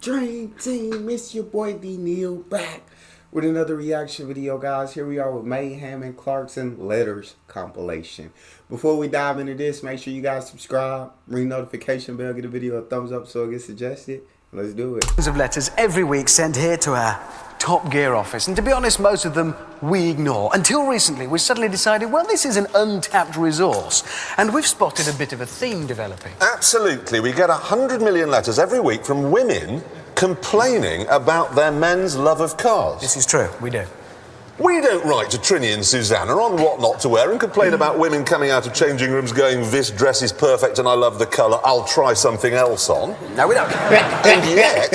Dream Team, it's your boy D Neal back with another reaction video, guys. Here we are with Hammond, Clarkson Letters Compilation. Before we dive into this, make sure you guys subscribe, ring notification bell, get the video a thumbs up so it gets suggested. Let's do it. Of letters every week sent here to our Top Gear office, and to be honest, most of them we ignore. Until recently, we suddenly decided, well, this is an untapped resource, and we've spotted a bit of a theme developing. Absolutely. We get 100 million letters every week from women complaining about their men's love of cars. This is true, we do. We don't write to Trini and Susanna on what not to wear and complain about women coming out of changing rooms going, this dress is perfect and I love the colour, I'll try something else on. No, we don't. And yet,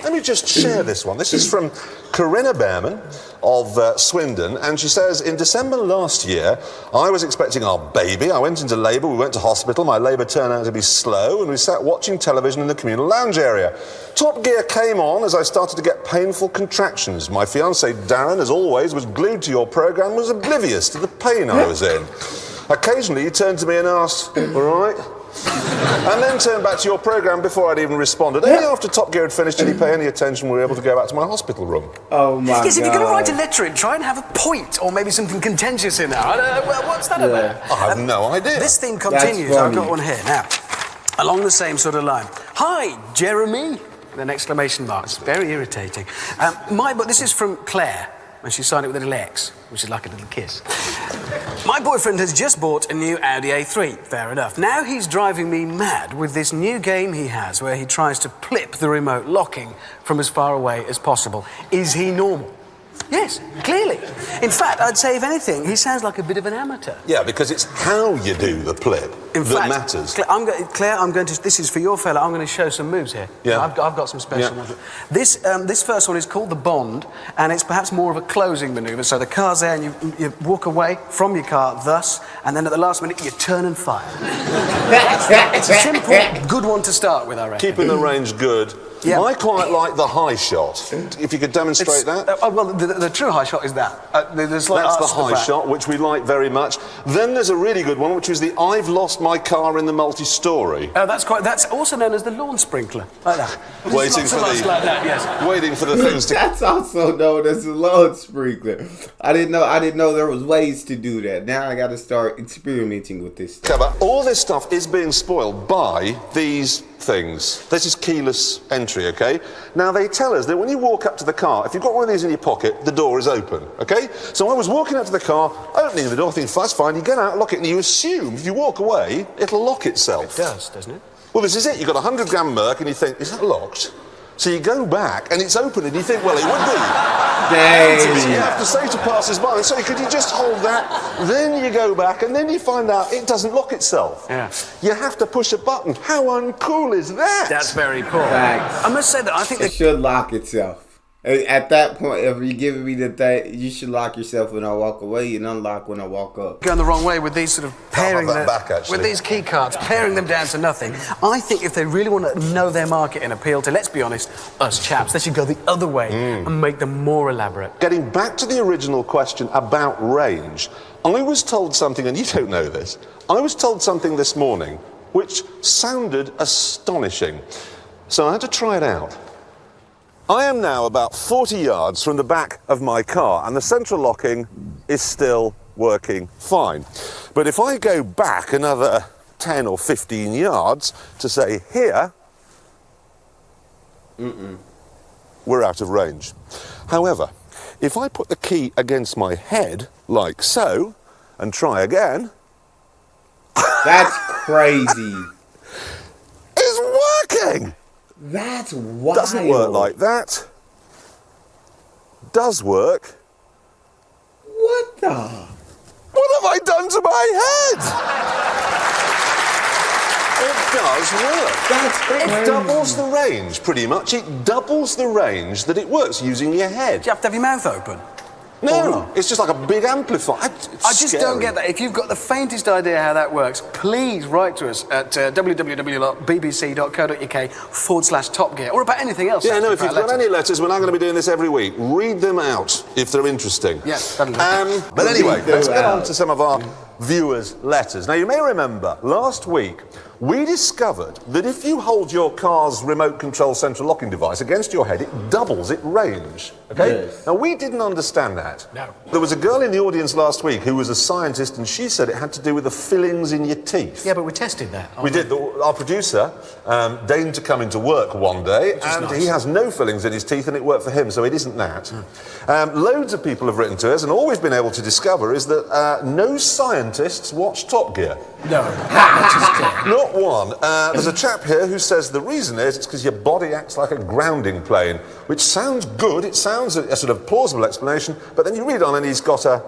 let me just share this one. This is from Corinna Behrman of Swindon, and she says, in December last year, I was expecting our baby. I went into labour, we went to hospital, my labour turned out to be slow, and we sat watching television in the communal lounge area. Top Gear came on as I started to get painful contractions. My fiancé Darren, as always, was glued to your programme, was oblivious to the pain I was in. Occasionally he turned to me and asked, all right? And then turned back to your programme before I'd even responded. Only after Top Gear had finished did he pay any attention, we were able to go back to my hospital room. Oh my God. Yes, if you're going to write a letter in, try and have a point, or maybe something contentious in there. What's that about? I have no idea. This theme continues. I've got one here. Now, along the same sort of line. Hi, Jeremy! With an exclamation mark. It's very irritating. But this is from Claire, and she signed it with a little X, which is like a little kiss. My boyfriend has just bought a new Audi A3. Fair enough. Now he's driving me mad with this new game he has where he tries to plip the remote locking from as far away as possible. Is he normal? Yes, clearly. In fact, I'd say, if anything, he sounds like a bit of an amateur. Yeah, because it's how you do the plip that matters. Claire, I'm going to... This is for your fella. I'm going to show some moves here. Yeah. I've got some special ones. This first one is called the Bond, and it's perhaps more of a closing manoeuvre. So the car's there, and you walk away from your car thus, and then at the last minute, you turn and fire. It's a simple, good one to start with, I reckon. Keeping the range good. Yeah. I quite like the high shot. If you could demonstrate that. Well, the true high shot is that. That's the high shot, which we like very much. Then there's a really good one, which is the I've lost my car in the multi-story. That's also known as the lawn sprinkler, like that. Waiting for the... like that, yes. Waiting for the things to... That's also known as the lawn sprinkler. I didn't know there was ways to do that. Now I got to start experimenting with this stuff. But all this stuff is being spoiled by these things. This is keyless entry, okay? Now, they tell us that when you walk up to the car, if you've got one of these in your pocket, the door is open, okay? So I was walking up to the car, opening the door, thinking, that's fine, you get out, lock it, and you assume if you walk away, it'll lock itself. It does, doesn't it? Well, this is it. You've got 100 gram Merc, and you think, is that locked? So you go back, and it's open, and you think, well, it would be. Dang. So you have to say to passers-by, sorry, could you just hold that? Then you go back, and then you find out it doesn't lock itself. Yeah. You have to push a button. How uncool is that? That's very cool. Thanks. I must say that I think It should lock itself. At that point, if you're giving me the thing, you should lock yourself when I walk away and unlock when I walk up. Going the wrong way with these sort of pairing that back, actually. with these key cards, pairing them down to nothing. I think if they really want to know their market and appeal to, let's be honest, us chaps, they should go the other way and make them more elaborate. Getting back to the original question about range, I was told something, and you don't know this, I was told something this morning which sounded astonishing. So I had to try it out. I am now about 40 yards from the back of my car, and the central locking is still working fine. But if I go back another 10 or 15 yards to say here, we're out of range. However, if I put the key against my head, like so, and try again... That's crazy. It's working! That's wild. Doesn't work like that. Does work. What the? What have I done to my head? It does work. That's crazy. It doubles the range, pretty much. It doubles the range that it works using your head. Do you have to have your mouth open? No, it's just like a big amplifier. I just don't get that. If you've got the faintest idea how that works, please write to us at www.bbc.co.uk/Top Gear, or about anything else. Yeah, no, if you've got any letters, we're now going to be doing this every week. Read them out if they're interesting. Yes, that'll do. But anyway, let's get on to some of our viewers' letters. Now, you may remember, last week, we discovered that if you hold your car's remote control central locking device against your head, it doubles its range. Okay? Yes. Now, we didn't understand that. No. There was a girl in the audience last week who was a scientist, and she said it had to do with the fillings in your teeth. Yeah, but we tested that. We did. Our producer deigned to come into work one day, and nice. he has no fillings in his teeth, and it worked for him, so it isn't that. Loads of people have written to us, and all we've been able to discover is that no scientists watch Top Gear. No. That Not one. There's a chap here who says the reason is it's because your body acts like a grounding plane, which sounds good. It sounds a sort of plausible explanation, but then you read on, and he's got a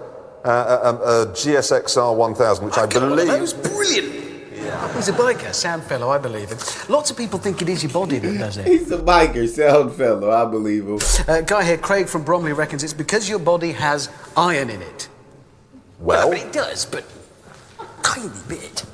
GSXR 1000, which I believe. That was brilliant. Yeah. He's a biker, sound fellow, I believe him. Lots of people think it is your body that does it. He's a biker, sound fellow, I believe him. Guy here, Craig from Bromley, reckons it's because your body has iron in it. Well, But it does, but tiny bit.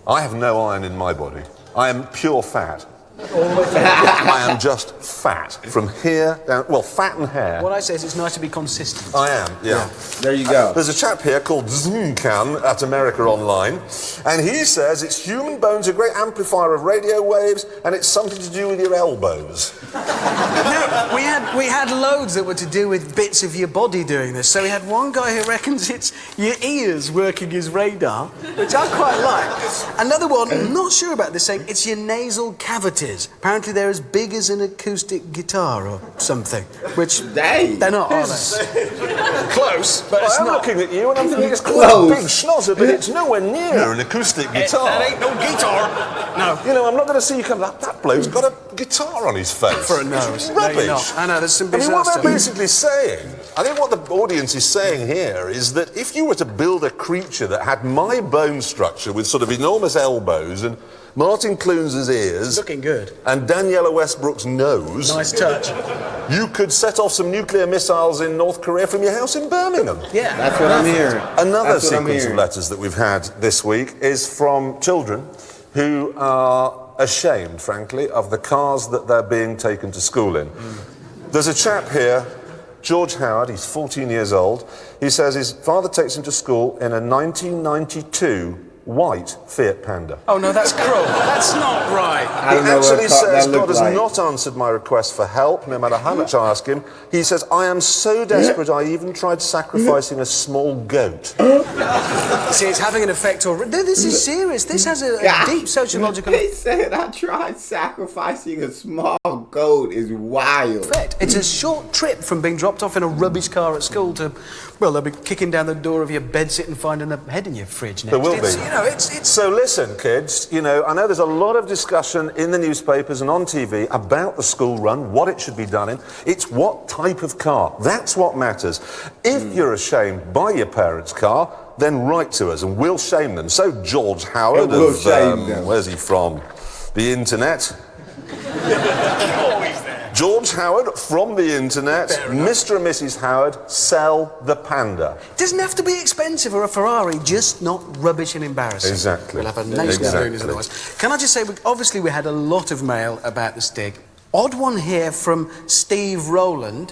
I have no iron in my body. I am pure fat. I am just fat from here down. Well, fat and hair. What I say is it's nice to be consistent. I am, yeah. There you go. There's a chap here called Zuncan at America Online, and he says it's human bones, a great amplifier of radio waves, and it's something to do with your elbows. No, we had loads that were to do with bits of your body doing this. So we had one guy who reckons it's your ears working his radar, which I quite like. Another one, I'm not sure about this, saying it's your nasal cavities. Apparently they're as big as an acoustic guitar or something, which Dang. they're not, are they? Close, but Well, it's I'm not. looking at you and I'm thinking it's quite Close. a big schnozzer, but it's nowhere near an acoustic guitar. That ain't no guitar. No. You know, I'm not going to see you come. That bloke's got a guitar on his face. For a nose. It's No, rubbish. you're not. I know, there's some I mean, bizarre what they're stuff. basically saying, I think what the audience is saying here is that if you were to build a creature that had my bone structure with sort of enormous elbows and Martin Clunes' ears Looking good. and Daniela Westbrook's nose, Nice touch. you could set off some nuclear missiles in North Korea from your house in Birmingham. Yeah. That's what I'm hearing. Another That's what I'm sequence of hearing. letters that we've had this week is from children who are ashamed, frankly, of the cars that they're being taken to school in. There's a chap here, George Howard, he's 14 years old. He says his father takes him to school in a 1992 white Fiat Panda. Oh no, that's cruel. That's not right. I don't He know what actually car that says God looked has like. not answered my request for help, no matter how much I ask him. He says, I am so desperate I even tried sacrificing a small goat. See, it's having an effect already. This is serious. This has a deep sociological He said, I tried sacrificing a small goat is wild. effect. It's a short trip from being dropped off in a rubbish car at school to, well, they'll be kicking down the door of your bedsit and finding a head in your fridge next. There will It's, be. You know, it's So listen, kids, you know, I know there's a lot of discussion in the newspapers and on TV about the school run, what it should be done in. It's what type of car. That's what matters. If you're ashamed by your parents' car, then write to us and we'll shame them. So George Howard And we'll of, shame them. where's he from? The internet. George Howard from the internet, Mr. and Mrs. Howard, sell the Panda. doesn't have to be expensive or a Ferrari, just not rubbish and embarrassing. Exactly. We'll have a nice Exactly. spooners otherwise. Can I just say, obviously we had a lot of mail about the Stig. Odd one here from Steve Rowland.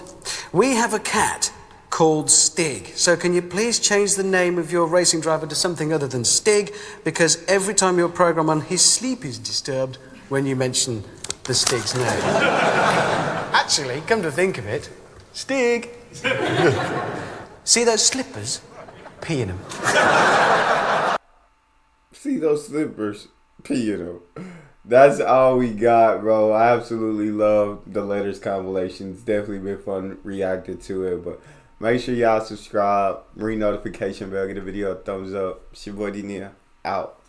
We have a cat called Stig. So can you please change the name of your racing driver to something other than Stig? Because every time your program on his sleep is disturbed when you mention the Stig's name. Actually, come to think of it, Stig. See those slippers? Pee in them. See those slippers? Pee in them. That's all we got, bro. I absolutely love the letters compilation. It's definitely been fun reacting to it, but make sure y'all subscribe, ring notification bell, give the video a thumbs up. It's your boy Neal, out.